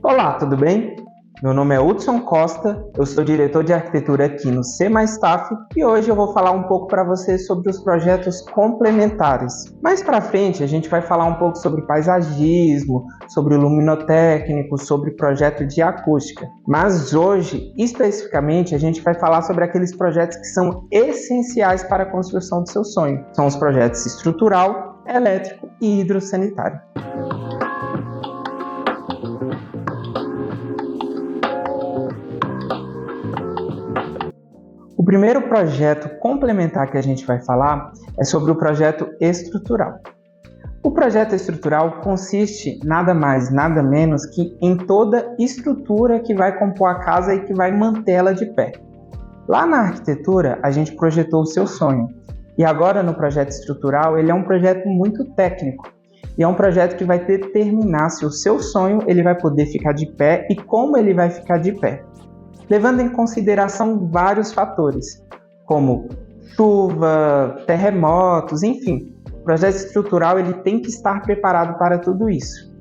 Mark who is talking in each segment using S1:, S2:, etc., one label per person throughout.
S1: Olá, tudo bem? Meu nome é Hudson Costa, eu sou diretor de arquitetura aqui no C+TAF e hoje eu vou falar um pouco para vocês sobre os projetos complementares. Mais para frente a gente vai falar um pouco sobre paisagismo, sobre luminotécnico, sobre projeto de acústica. Mas hoje, especificamente, a gente vai falar sobre aqueles projetos que são essenciais para a construção do seu sonho. São os projetos estrutural, elétrico e hidrossanitário. O primeiro projeto complementar que a gente vai falar é sobre o projeto estrutural. O projeto estrutural consiste nada mais, nada menos que em toda estrutura que vai compor a casa e que vai mantê-la de pé. Lá na arquitetura, a gente projetou o seu sonho. E agora no projeto estrutural, ele é um projeto muito técnico. E é um projeto que vai determinar se o seu sonho ele vai poder ficar de pé e como ele vai ficar de pé, levando em consideração vários fatores, como chuva, terremotos, enfim. O projeto estrutural ele tem que estar preparado para tudo isso.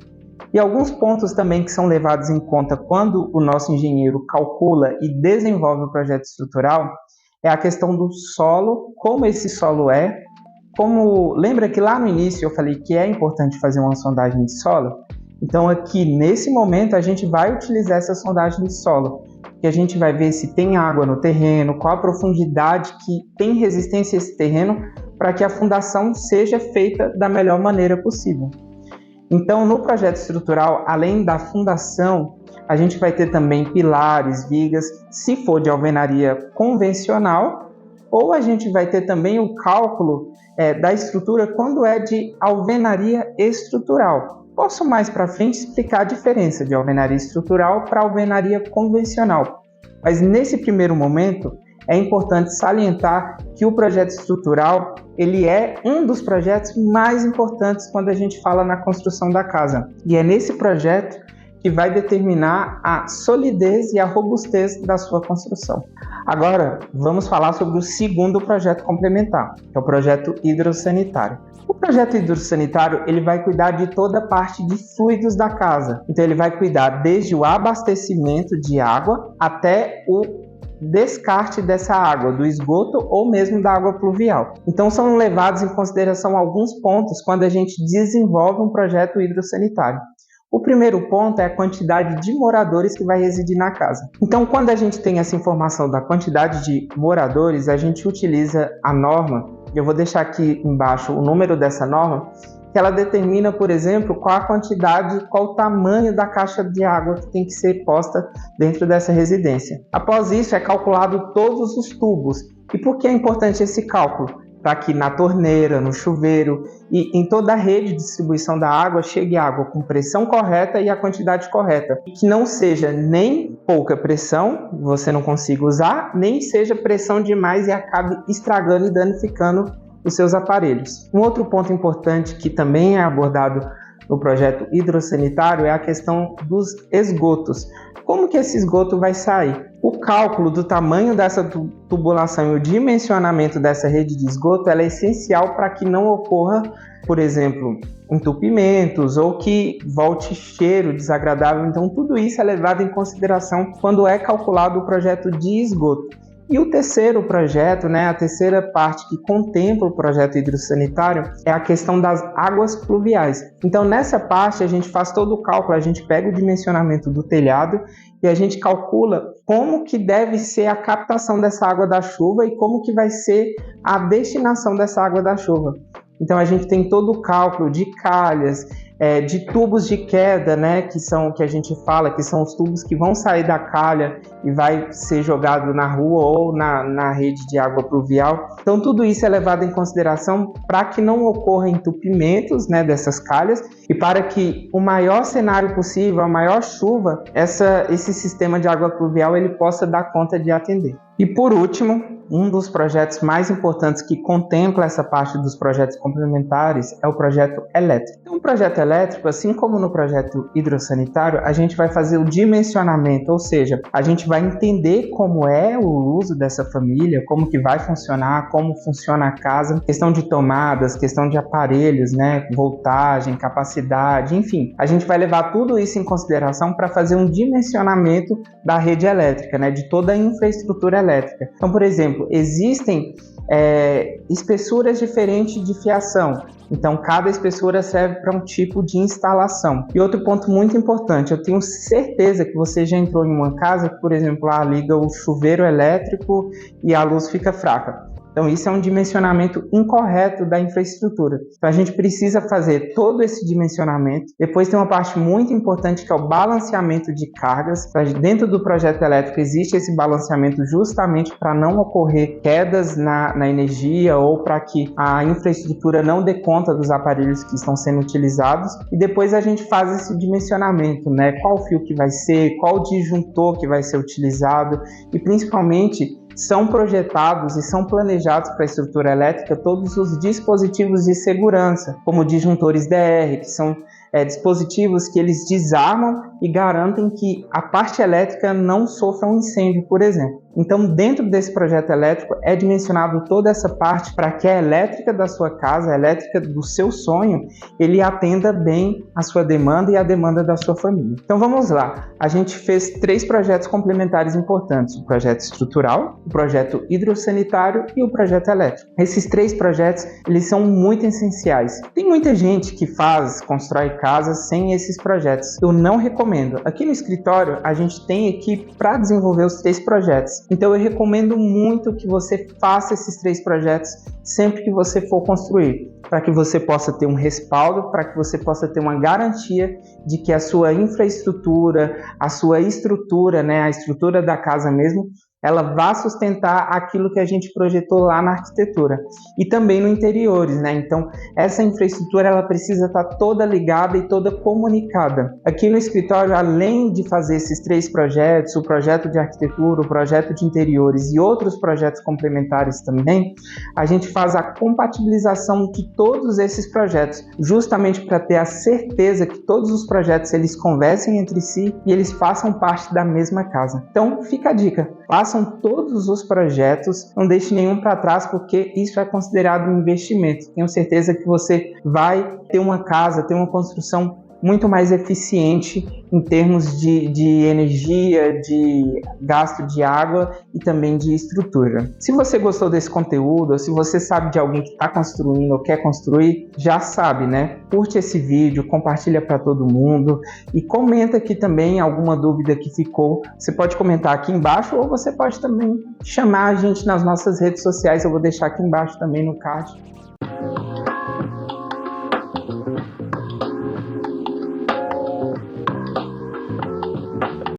S1: E alguns pontos também que são levados em conta quando o nosso engenheiro calcula e desenvolve o projeto estrutural é a questão do solo, como esse solo é. Lembra que lá no início eu falei que é importante fazer uma sondagem de solo? Então aqui nesse momento a gente vai utilizar essa sondagem de solo, que a gente vai ver se tem água no terreno, qual a profundidade que tem resistência a esse terreno para que a fundação seja feita da melhor maneira possível. Então, no projeto estrutural, além da fundação, a gente vai ter também pilares, vigas, se for de alvenaria convencional, ou a gente vai ter também o cálculo da estrutura quando é de alvenaria estrutural. Posso mais para frente explicar a diferença de alvenaria estrutural para alvenaria convencional. Mas nesse primeiro momento é importante salientar que o projeto estrutural ele é um dos projetos mais importantes quando a gente fala na construção da casa. E é nesse projeto que vai determinar a solidez e a robustez da sua construção. Agora vamos falar sobre o segundo projeto complementar, que é o projeto hidrossanitário. O projeto hidrossanitário ele vai cuidar de toda a parte de fluidos da casa. Então ele vai cuidar desde o abastecimento de água até o descarte dessa água, do esgoto ou mesmo da água pluvial. Então são levados em consideração alguns pontos quando a gente desenvolve um projeto hidrossanitário. O primeiro ponto é a quantidade de moradores que vai residir na casa. Então, quando a gente tem essa informação da quantidade de moradores, a gente utiliza a norma. Eu vou deixar aqui embaixo o número dessa norma, que ela determina, por exemplo, qual a quantidade, qual o tamanho da caixa de água que tem que ser posta dentro dessa residência. Após isso, é calculado todos os tubos. E por que é importante esse cálculo? Para que na torneira, no chuveiro e em toda a rede de distribuição da água chegue água com pressão correta e a quantidade correta. Que não seja nem pouca pressão, você não consiga usar, nem seja pressão demais e acabe estragando e danificando os seus aparelhos. Um outro ponto importante que também é abordado no projeto hidrossanitário é a questão dos esgotos. Como que esse esgoto vai sair? O cálculo do tamanho dessa tubulação e o dimensionamento dessa rede de esgoto ela é essencial para que não ocorra, por exemplo, entupimentos ou que volte cheiro desagradável. Então, tudo isso é levado em consideração quando é calculado o projeto de esgoto. E o terceiro projeto, a terceira parte que contempla o projeto hidrossanitário é a questão das águas pluviais. Então, nessa parte, a gente faz todo o cálculo, a gente pega o dimensionamento do telhado e a gente calcula como que deve ser a captação dessa água da chuva e como que vai ser a destinação dessa água da chuva. Então, a gente tem todo o cálculo de calhas, de tubos de queda, que a gente fala que são os tubos que vão sair da calha e vai ser jogado na rua ou na rede de água pluvial. Então tudo isso é levado em consideração para que não ocorra entupimentos dessas calhas e para que o maior cenário possível, a maior chuva, esse sistema de água pluvial ele possa dar conta de atender. E por último, um dos projetos mais importantes que contempla essa parte dos projetos complementares é o projeto elétrico. Então, o projeto elétrico, assim como no projeto hidrossanitário, a gente vai fazer o dimensionamento, ou seja, a gente vai entender como é o uso dessa família, como que vai funcionar, como funciona a casa, questão de tomadas, questão de aparelhos, né, voltagem, capacidade, enfim. A gente vai levar tudo isso em consideração para fazer um dimensionamento da rede elétrica, né, de toda a infraestrutura elétrica. Então, por exemplo, existem espessuras diferentes de fiação. Então, cada espessura serve para um tipo de instalação. E outro ponto muito importante, eu tenho certeza que você já entrou em uma casa que, por exemplo, liga o chuveiro elétrico e a luz fica fraca. Então, isso é um dimensionamento incorreto da infraestrutura. Então, a gente precisa fazer todo esse dimensionamento. Depois tem uma parte muito importante que é o balanceamento de cargas. Dentro do projeto elétrico existe esse balanceamento justamente para não ocorrer quedas na energia ou para que a infraestrutura não dê conta dos aparelhos que estão sendo utilizados. E depois a gente faz esse dimensionamento, né? Qual fio que vai ser, qual disjuntor que vai ser utilizado e principalmente são projetados e são planejados para a estrutura elétrica todos os dispositivos de segurança, como disjuntores DR, que são dispositivos que eles desarmam e garantem que a parte elétrica não sofra um incêndio, por exemplo. Então, dentro desse projeto elétrico, é dimensionado toda essa parte para que a elétrica da sua casa, a elétrica do seu sonho, ele atenda bem a sua demanda e a demanda da sua família. Então, vamos lá. A gente fez 3 projetos complementares importantes: o projeto estrutural, o projeto hidrossanitário e o projeto elétrico. Esses 3 projetos, eles são muito essenciais. Tem muita gente que constrói casas sem esses projetos. Eu não recomendo. Aqui no escritório, a gente tem equipe para desenvolver os 3 projetos. Então eu recomendo muito que você faça esses 3 projetos sempre que você for construir, para que você possa ter um respaldo, para que você possa ter uma garantia de que a sua infraestrutura, a sua estrutura, né, a estrutura da casa mesmo, ela vai sustentar aquilo que a gente projetou lá na arquitetura e também no interiores, né? Então, essa infraestrutura ela precisa estar toda ligada e toda comunicada. Aqui no escritório, além de fazer esses 3 projetos, o projeto de arquitetura, o projeto de interiores e outros projetos complementares também, a gente faz a compatibilização de todos esses projetos, justamente para ter a certeza que todos os projetos eles conversem entre si e eles façam parte da mesma casa. Então, fica a dica. Façam todos os projetos, não deixe nenhum para trás, porque isso é considerado um investimento. Tenho certeza que você vai ter uma casa, ter uma construção muito mais eficiente em termos de energia, de gasto de água e também de estrutura. Se você gostou desse conteúdo, ou se você sabe de alguém que está construindo ou quer construir, já sabe, né? Curte esse vídeo, compartilha para todo mundo e comenta aqui também alguma dúvida que ficou. Você pode comentar aqui embaixo ou você pode também chamar a gente nas nossas redes sociais. Eu vou deixar aqui embaixo também no card